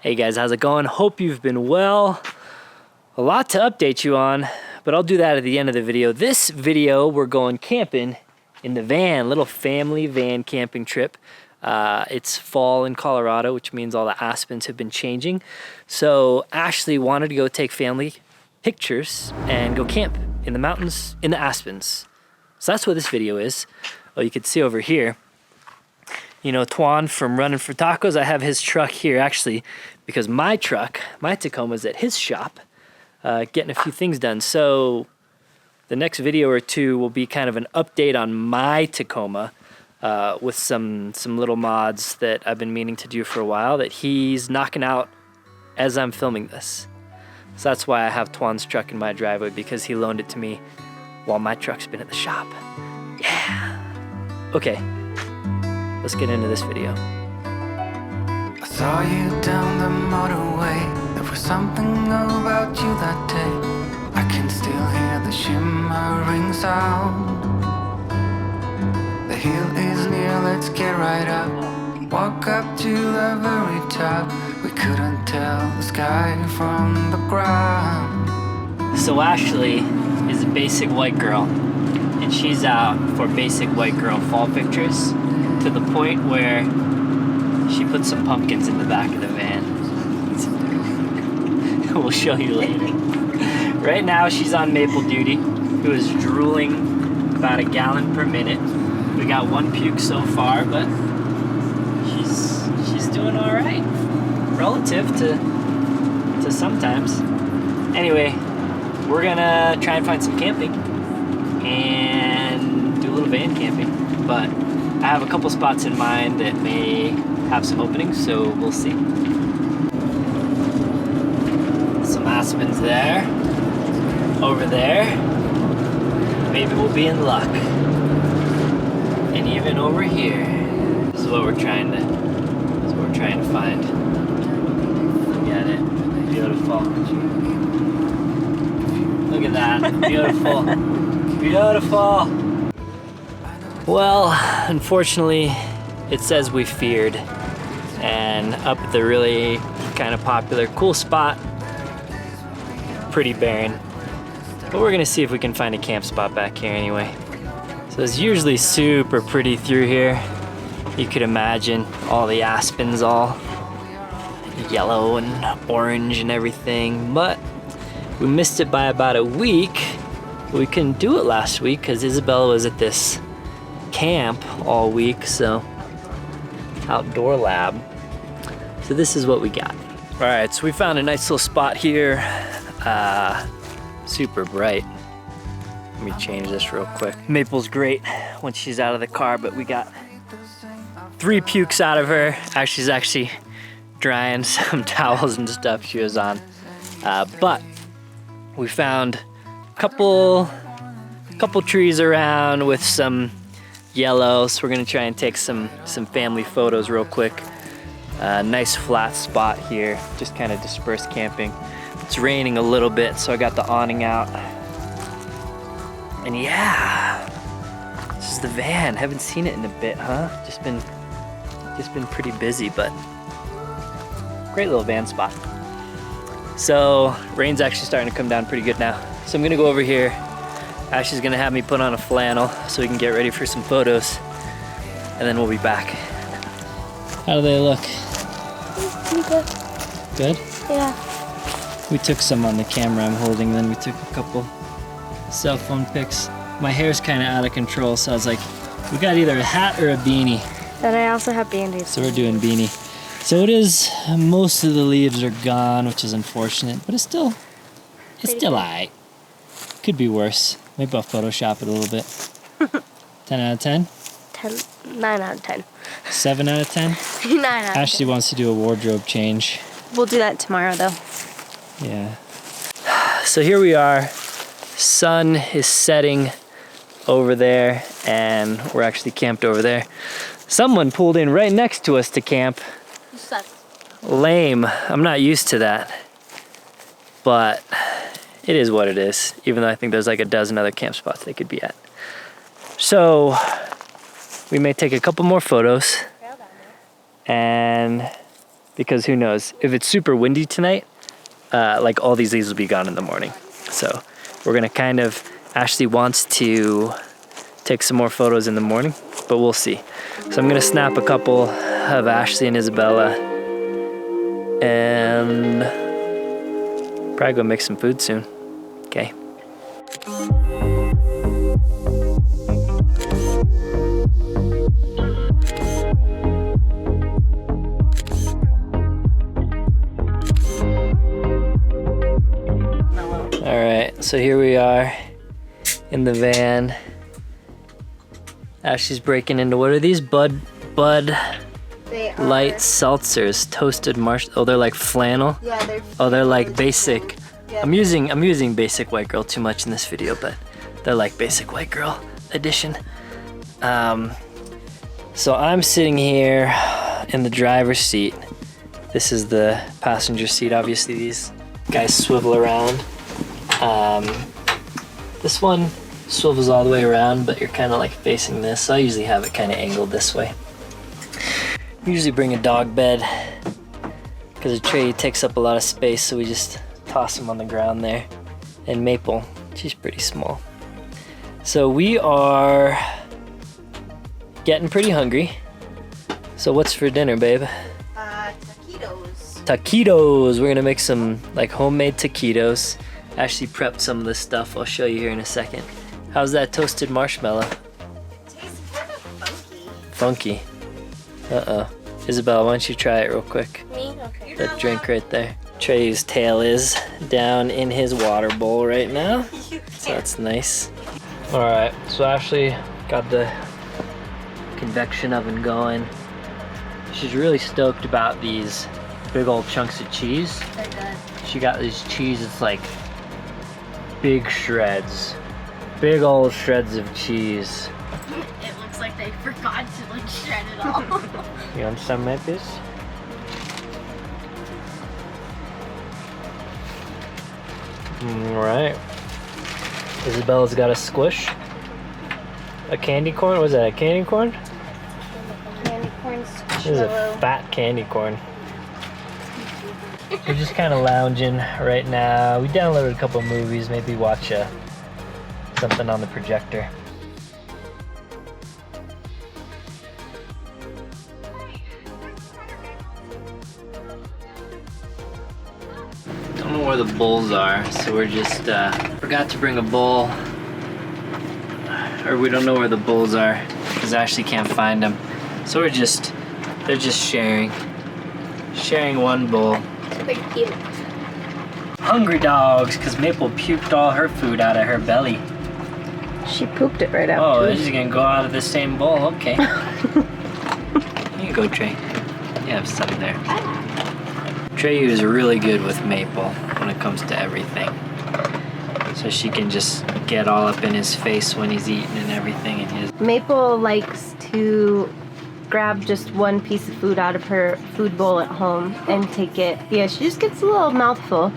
Hey guys, how's it going? Hope you've been well. A lot to update you on, but I'll do that at the end of the video. This video, we're going camping in the van, little family van camping trip. It's fall in Colorado, which means all the aspens have been changing. So Ashley wanted to go take family pictures and go camp in the mountains in the aspens. So that's what this video is. Oh, you can see over here, you know, Twan from Running for Tacos. I have his truck here actually because my truck, my Tacoma's at his shop, getting a few things done. So the next video or two will be kind of an update on my Tacoma with some little mods that I've been meaning to do for a while that he's knocking out as I'm filming this. So that's why I have Twan's truck in my driveway, because he loaned it to me while my truck's been at the shop. Yeah. Okay, let's get into this video. I saw you down the motorway. There was something about you that day. I can still hear the shimmering sound. The hill is near, let's get right up. Walk up to the very top. We couldn't tell the sky from the ground. So Ashley is a basic white girl, and she's out for basic white girl fall pictures to the point where she put some pumpkins in the back of the van. We'll show you later. Right now she's on maple duty, who is drooling about a gallon per minute. We got one puke so far, but she's doing all right relative to sometimes. Anyway, we're gonna try and find some camping and do a little van camping, but I have a couple spots in mind that may have some openings, so we'll see. Some aspens there. Over there. Maybe we'll be in luck. And even over here. This is what we're trying to find. Look at it. Beautiful. Look at that. Beautiful. Beautiful. Well, unfortunately, it says we feared, and up at the really kind of popular cool spot, pretty barren. But we're gonna see if we can find a camp spot back here anyway. So it's usually super pretty through here. You could imagine all the aspens all yellow and orange and everything, but we missed it by about a week. We couldn't do it last week because Isabella was at this camp all week, so outdoor lab. So this is what we got. All right, so we found a nice little spot here. Super bright. Let me change this real quick. Maple's great when she's out of the car, but we got 3 pukes out of her. She's actually drying some towels and stuff she was on. But we found a couple trees around with some yellow, so we're gonna try and take some family photos real quick. Nice flat spot here, just kind of dispersed camping. It's raining a little bit, so I got the awning out. And yeah, this is the van. Haven't seen it in a bit, huh? Just been pretty busy, but great little van spot. So rain's actually starting to come down pretty good now. So I'm gonna go over here. Ashley's gonna have me put on a flannel so we can get ready for some photos, and then we'll be back. How do they look? Pretty good. Good? Yeah. We took some on the camera I'm holding, then we took a couple cell phone pics. My hair's kind of out of control, so I was like, we got either a hat or a beanie. And I also have bandies. So we're doing beanie. So it is, most of the leaves are gone, which is unfortunate, but it's still alright. Could be worse. Maybe I'll Photoshop it a little bit. 10 out of 10? 9 out of 10. 7 out of 10? 9 out of 10. Ashley wants to do a wardrobe change. We'll do that tomorrow, though. Yeah. So here we are. Sun is setting over there, and we're actually camped over there. Someone pulled in right next to us to camp. You suck. Lame. I'm not used to that. But it is what it is, even though I think there's like a dozen other camp spots they could be at. So we may take a couple more photos, and because who knows? If it's super windy tonight, like all these leaves will be gone in the morning. So we're gonna kind of, Ashley wants to take some more photos in the morning, but we'll see. So I'm gonna snap a couple of Ashley and Isabella and probably go make some food soon. Okay. All right, so here we are in the van. Ashley's breaking into, what are these? Bud They are. Light seltzers, toasted marshmallow. Oh, they're like flannel. Yeah, they're. Oh, they're like basic. Yeah. I'm using basic white girl too much in this video, but they're like basic white girl edition. So I'm sitting here in the driver's seat. This is the passenger seat. Obviously, these guys swivel around. This one swivels all the way around, but you're kind of like facing this. So I usually have it kind of angled this way. Usually bring a dog bed because the tray takes up a lot of space, so we just toss them on the ground there. And Maple, she's pretty small. So we are getting pretty hungry. So what's for dinner, babe? Taquitos. Taquitos. We're gonna make some like homemade taquitos. Ashley prepped some of this stuff. I'll show you here in a second. How's that toasted marshmallow? Tastes kind of funky. Uh-oh. Isabel, why don't you try it real quick? Me? Okay. That drink right there. Trey's tail is down in his water bowl right now. So that's nice. All right, so Ashley got the convection oven going. She's really stoked about these big old chunks of cheese. They're good. She got these cheese, it's like big shreds. Big old shreds of cheese. It looks like they forgot to like shred it all. You want some, maybe? All right. Isabella's got a squish. A candy corn? Was that a candy corn? Candy corn This is a fat candy corn. We're just kind of lounging right now. We downloaded a couple movies. Maybe watch something on the projector. Don't know where the bowls are, so we're just forgot to bring a bowl, or we don't know where the bowls are because Ashley can't find them. So they're just sharing one bowl. Pretty cute. Hungry dogs, because Maple puked all her food out of her belly. She pooped it right out. Oh, this is gonna go out of the same bowl. Okay. Here you go, Trey. You have some there. Trey is really good with Maple when it comes to everything. So she can just get all up in his face when he's eating and everything. And his Maple likes to grab just one piece of food out of her food bowl at home and take it. Yeah, she just gets a little mouthful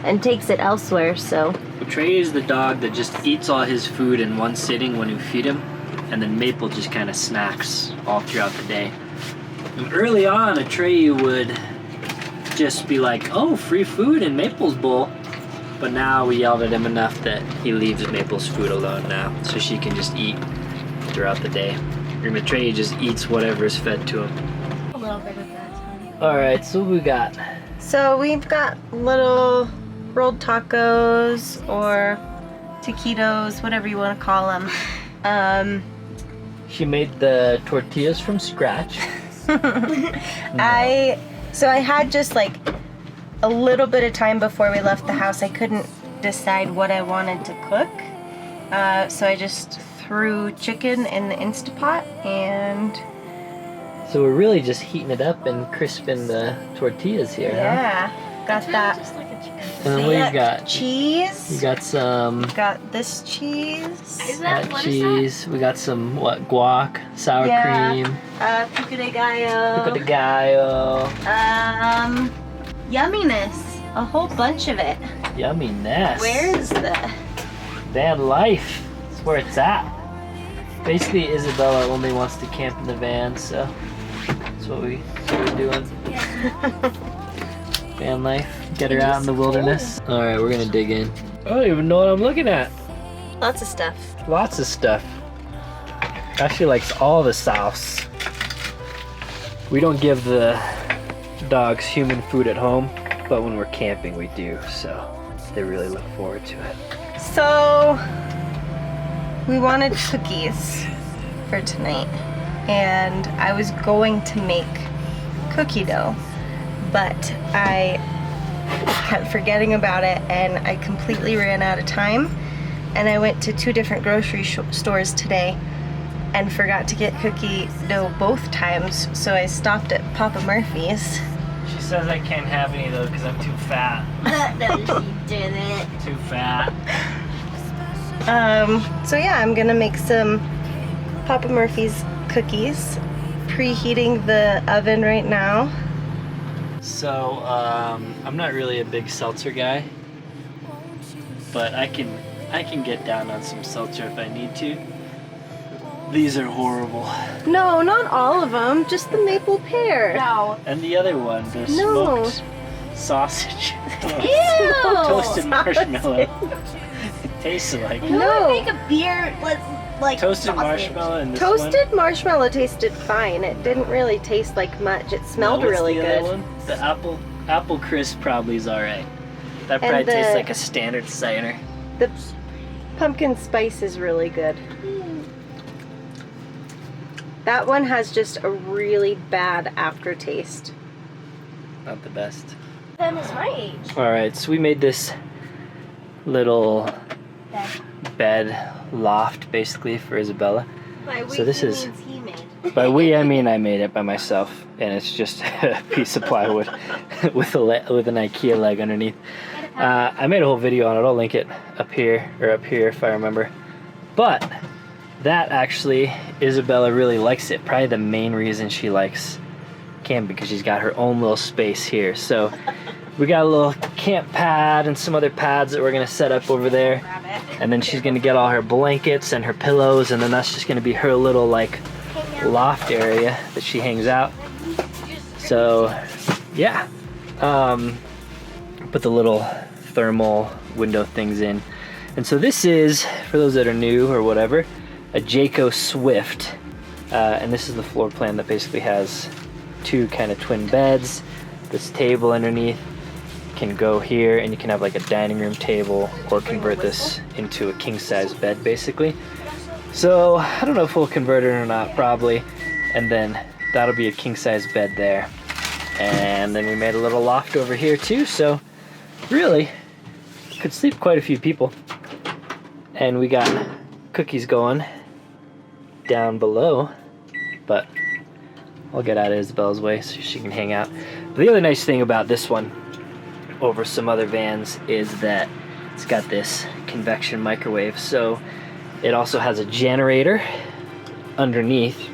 and takes it elsewhere, so. Trey is the dog that just eats all his food in one sitting when you feed him, and then Maple just kind of snacks all throughout the day. And early on, a Trey would just be like, oh, free food in Maple's bowl. But now we yelled at him enough that he leaves Maple's food alone now, so she can just eat throughout the day. And the Trey just eats whatever is fed to him. A little bit of that. All right, so what we got? So we've got little rolled tacos or taquitos, whatever you want to call them. She made the tortillas from scratch. I had just like a little bit of time before we left the house. I couldn't decide what I wanted to cook, so I just threw chicken in the Instapot and. So we're really just heating it up and crisping the tortillas here, Yeah, got that. Just like a chicken. And then what you got? Cheese. You got some Got this cheese. Is that that what cheese. We got some guac, sour cream, Pico de gallo. pico de gallo. Yumminess. A whole bunch of it. Yumminess. Where's the? Van life? That's where it's at. Basically, Isabella only wants to camp in the van, so that's what we're doing. Yeah, Van life. Get her out in the wilderness. All right, we're gonna dig in. I don't even know what I'm looking at. Lots of stuff. Lots of stuff. Ashley likes all the sauce. We don't give the dogs human food at home, but when we're camping we do, so they really look forward to it. So we wanted cookies for tonight, and I was going to make cookie dough, but I kept forgetting about it and I completely ran out of time, and I went to 2 different grocery stores today and forgot to get cookie dough both times, so I stopped at Papa Murphy's. She says I can't have any of those because I'm too fat. No, she didn't. Too fat. So yeah, I'm gonna make some Papa Murphy's cookies. Preheating the oven right now. So, I'm not really a big seltzer guy, but I can get down on some seltzer if I need to. These are horrible. No, not all of them, just the maple pear. No. And the other one, the No. smoked sausage. Ew! Toasted marshmallow. It tastes like No. Make a beer like toasted sausage. marshmallow and this Toasted marshmallow tasted fine. It didn't really taste like much. It smelled What's really the good. other one? The apple crisp probably is alright. That And probably tastes the- like a standard cider. The pumpkin spice is really good. That one has just a really bad aftertaste. Not the best. Them is my age. Alright, so we made this little bed loft basically for Isabella. By So this is- means he made. By we, I mean I made it by myself, and it's just a piece of plywood with an IKEA leg underneath. I made a whole video on it. I'll link it up here if I remember. But that actually, Isabella really likes it. Probably the main reason she likes camping, because she's got her own little space here. So we got a little camp pad and some other pads that we're gonna set up over there, and then she's gonna get all her blankets and her pillows, and then that's just gonna be her little like loft area that she hangs out. So yeah, put the little thermal window things in. And so this is, for those that are new or whatever, a Jayco Swift, and this is the floor plan that basically has 2 kind of twin beds. This table underneath can go here, and you can have like a dining room table or convert this into a king size bed basically. So I don't know if we'll convert it or not, probably, and then that'll be a king size bed there. And then we made a little loft over here too, so really could sleep quite a few people. And we got cookies going down below, but I'll get out of Isabella's way so she can hang out. But the other nice thing about this one over some other vans is that it's got this convection microwave, so it also has a generator underneath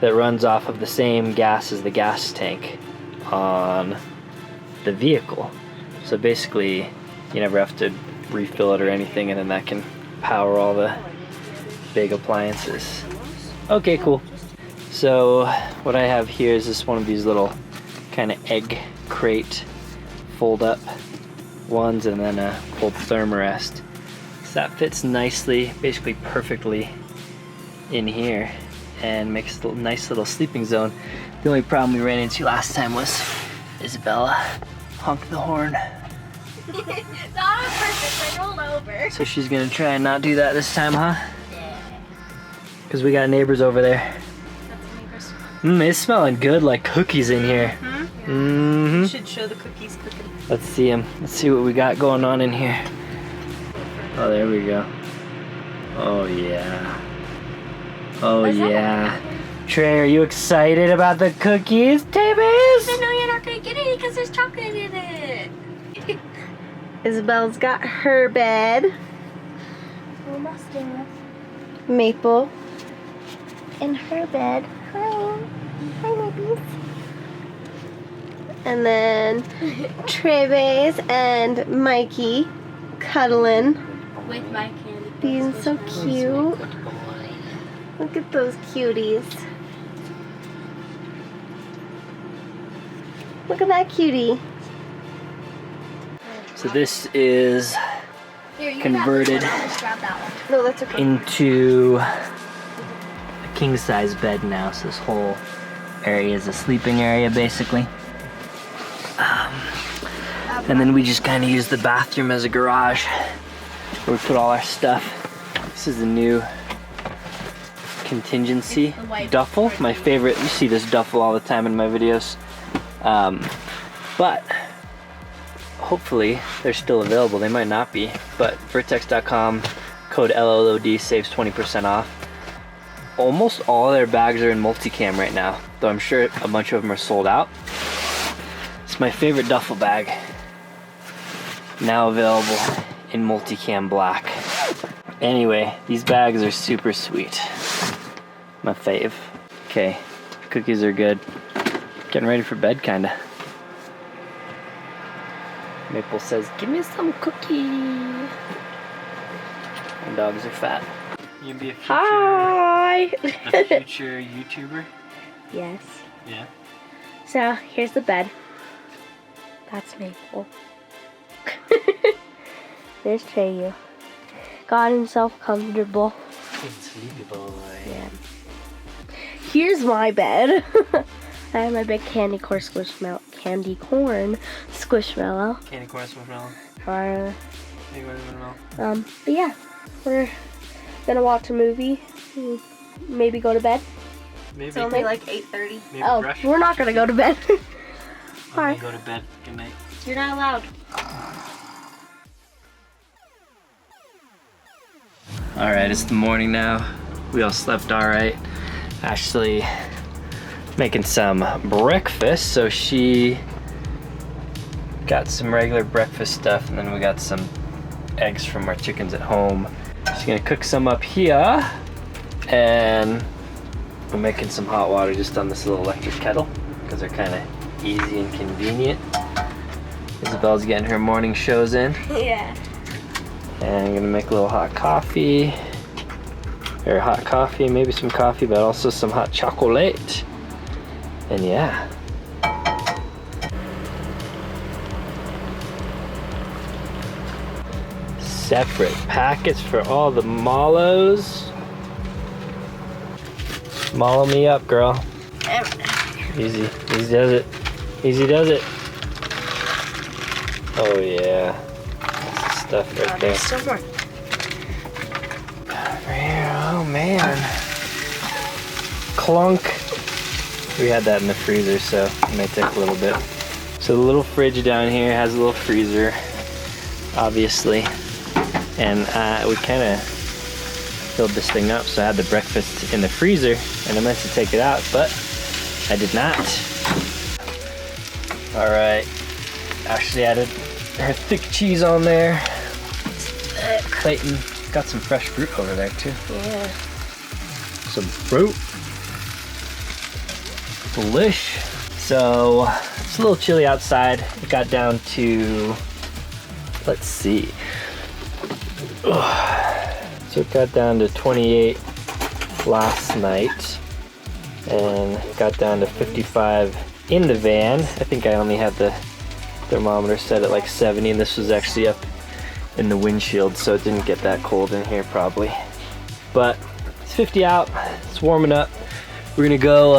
that runs off of the same gas as the gas tank on the vehicle. So basically you never have to refill it or anything, and then that can power all the big appliances. Okay, cool. So what I have here is just one of these little kind of egg crate fold up ones, and then a old thermarest. So that fits nicely, basically perfectly in here, and makes a nice little sleeping zone. The only problem we ran into last time was Isabella honked the horn. Not on purpose, I rolled over. So she's gonna try and not do that this time, huh? Because we got neighbors over there. It's smelling good, like cookies in here. You should show the cookies cooking. Let's see them. Let's see what we got going on in here. Oh, there we go. Oh yeah. Oh yeah. Trey, are you excited about the cookies, Tabis? I know you're not gonna get any because there's chocolate in it. Isabella's got her bed. Maple in her bed. Hi. Hi, babies. And then Treves and Mikey cuddling. With my candy. Being so cute. Look at those cuties. Look at that cutie. So this is Here, you converted I'll just grab that one. No, that's okay. into a king size bed now. So this whole area is a sleeping area basically. And then we just kind of use the bathroom as a garage where we put all our stuff. This is the new contingency duffel. My favorite. You see this duffel all the time in my videos. But hopefully they're still available. They might not be, but vertex.com, code LLOD saves 20% off. Almost all their bags are in multicam right now, though I'm sure a bunch of them are sold out. It's my favorite duffel bag. Now available in multicam black. Anyway, these bags are super sweet. My fave. Okay, cookies are good. Getting ready for bed, kinda. Maple says, give me some cookie. My dogs are fat. You gonna be a future, Hi. a future YouTuber? Yes. Yeah. So here's the bed. That's Maple. There's Treyu. Got himself comfortable. Sleepy boy. Yeah. Here's my bed. I have my big candy corn squishmallow. Candy Corn Squishmallow. But yeah, we're gonna watch a movie. Maybe go to bed. Maybe. It's only like 8:30. Maybe Oh, brush. we're not gonna go to bed. Alright. Go to bed. Good night. You're not allowed. Alright, it's the morning now. We all slept alright. Ashley making some breakfast, so she got some regular breakfast stuff, and then we got some eggs from our chickens at home. She's gonna cook some up here, and we're making some hot water just on this little electric kettle because they're kind of easy and convenient. Isabel's getting her morning shows in. Yeah. And I'm gonna make a little hot coffee, maybe some coffee, but also some hot chocolate. And yeah. Separate packets for all the mallows. Mallow me up, girl. Easy, easy does it. Easy does it. Oh yeah. That's the stuff right there. There's still more. Over here, oh man. Clunk. We had that in the freezer, so it may take a little bit. So the little fridge down here has a little freezer, obviously. And we kind of filled this thing up, so I had the breakfast in the freezer, and I meant to take it out, but I did not. All right, Ashley added her thick cheese on there. Clayton got some fresh fruit over there too. Yeah. Some fruit. Delish. So it's a little chilly outside. It got down to, let's see. So it got down to 28 last night, and it got down to 55 in the van. I think I only had the thermometer set at like 70, and this was actually up in the windshield, so it didn't get that cold in here probably. But it's 50 out, it's warming up. We're gonna go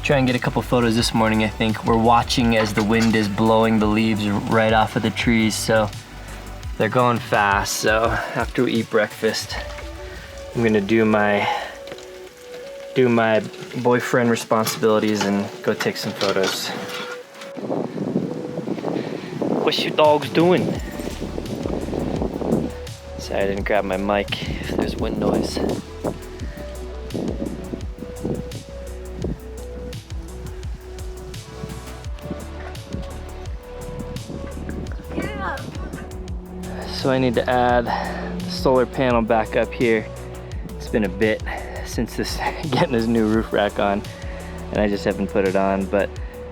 try and get a couple photos this morning, I think. We're watching as the wind is blowing the leaves right off of the trees, so they're going fast. So after we eat breakfast, I'm gonna do my boyfriend responsibilities and go take some photos. What's your dogs doing? Sorry, I didn't grab my mic if there's wind noise. So I need to add the solar panel back up here. It's been a bit since getting this new roof rack on, and I just haven't put it on. But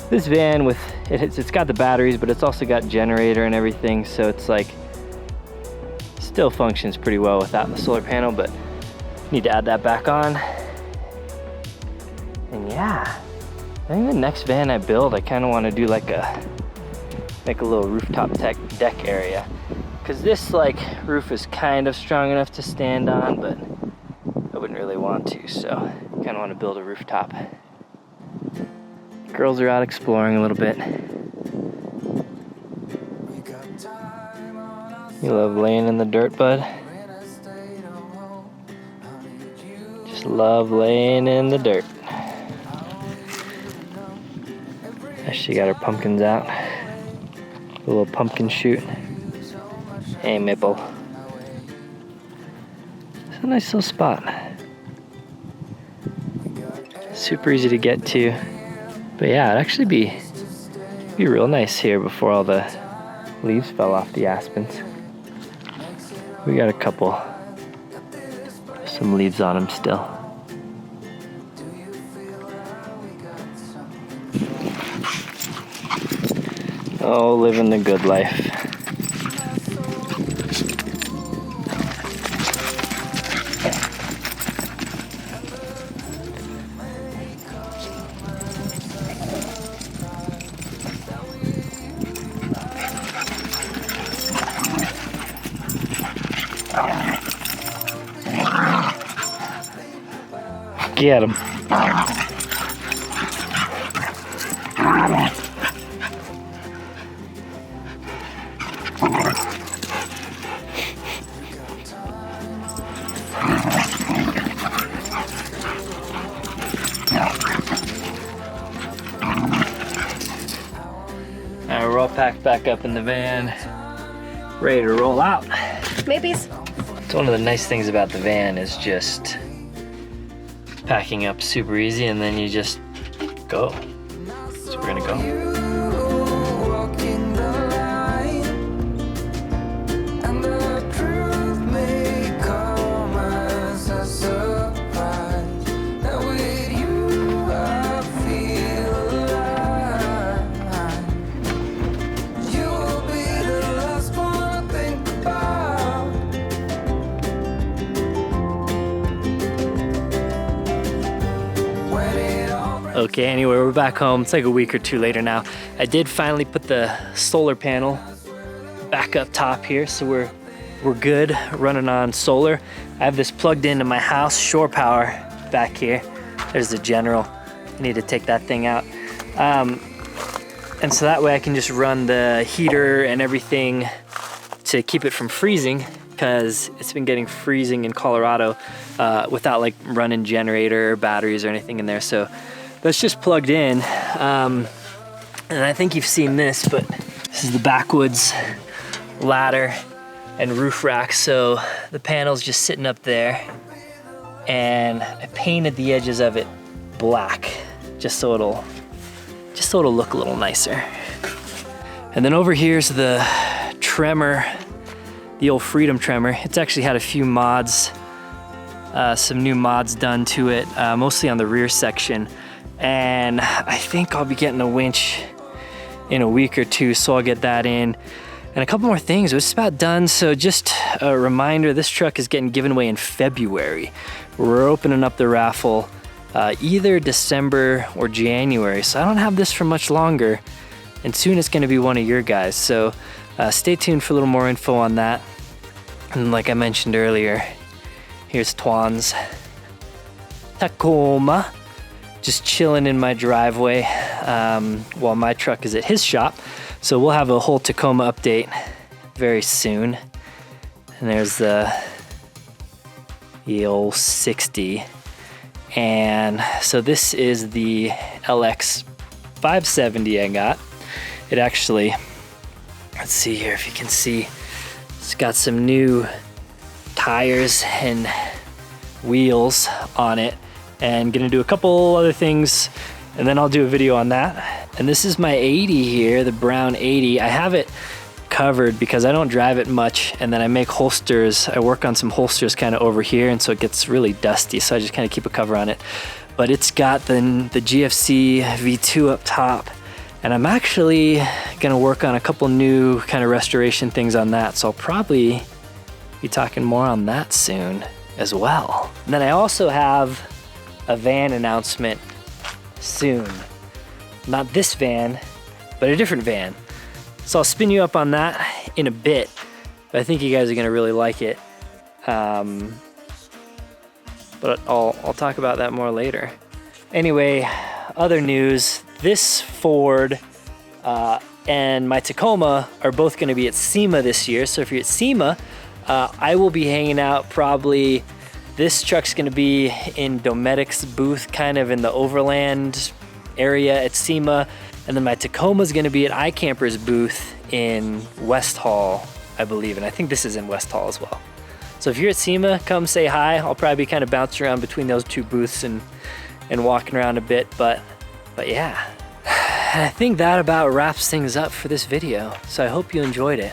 this van with it's got the batteries, but it's also got generator and everything, so it's like still functions pretty well without the solar panel, but need to add that back on. And yeah, I think the next van I build, I kind of want to do like make a little rooftop deck area. Cause this like roof is kind of strong enough to stand on, but I wouldn't really want to, so I kind of want to build a rooftop. Girls are out exploring a little bit. You love laying in the dirt, bud? Just love laying in the dirt. She got her pumpkins out. A little pumpkin shoot. Hey, Maple. It's a nice little spot. Super easy to get to. But yeah, it'd actually be real nice here before all the leaves fell off the aspens. We got a couple, some leaves on them still. Oh, living the good life. Get him. Alright, we're all packed back up in the van, ready to roll out. Maybe. It's one of the nice things about the van is just packing up super easy, and then you just go. So we're gonna go. Okay, anyway, we're back home. It's like a week or two later now. I did finally put the solar panel back up top here, so we're good running on solar. I have this plugged into my house, shore power back here. There's the general. I need to take that thing out. And so that way I can just run the heater and everything to keep it from freezing, because it's been getting freezing in Colorado without like running generator or batteries or anything in there. So that's just plugged in. And I think you've seen this, but this is the backwoods ladder and roof rack. So the panel's just sitting up there, and I painted the edges of it black just so it'll look a little nicer. And then over here's the tremor, the old Freedom tremor. It's actually had a few mods, some new mods done to it, mostly on the rear section. And I think I'll be getting a winch in a week or two, so I'll get that in. And a couple more things, it's about done. So just a reminder, this truck is getting given away in February. We're opening up the raffle either December or January, so I don't have this for much longer, and soon it's gonna be one of your guys. So stay tuned for a little more info on that. And like I mentioned earlier, here's Twan's Tacoma, just chilling in my driveway while my truck is at his shop. So we'll have a whole Tacoma update very soon. And there's the old 60. And so this is the LX 570 I got. It actually, let's see here if you can see, it's got some new tires and wheels on it, and gonna do a couple other things, and then I'll do a video on that. And this is my 80 here, the brown 80. I have it covered because I don't drive it much, and then I make holsters. I work on some holsters kind of over here, and so it gets really dusty, so I just kind of keep a cover on it. But it's got the GFC V2 up top, and I'm actually gonna work on a couple new kind of restoration things on that, so I'll probably be talking more on that soon as well. And then I also have a van announcement soon. Not this van, but a different van. So I'll spin you up on that in a bit. But I think you guys are gonna really like it. But I'll talk about that more later. Anyway, other news. This Ford and my Tacoma are both gonna be at SEMA this year. So if you're at SEMA, I will be hanging out probably. This truck's gonna be in Dometic's booth, kind of in the overland area at SEMA. And then my Tacoma's gonna be at iCamper's booth in West Hall, I believe. And I think this is in West Hall as well. So if you're at SEMA, come say hi. I'll probably be kind of bouncing around between those two booths and walking around a bit, but yeah. And I think that about wraps things up for this video. So I hope you enjoyed it.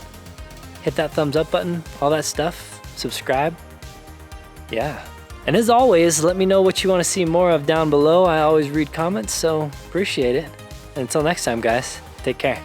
Hit that thumbs up button, all that stuff, subscribe. Yeah. And as always, let me know what you want to see more of down below. I always read comments, so appreciate it. And until next time, guys, take care.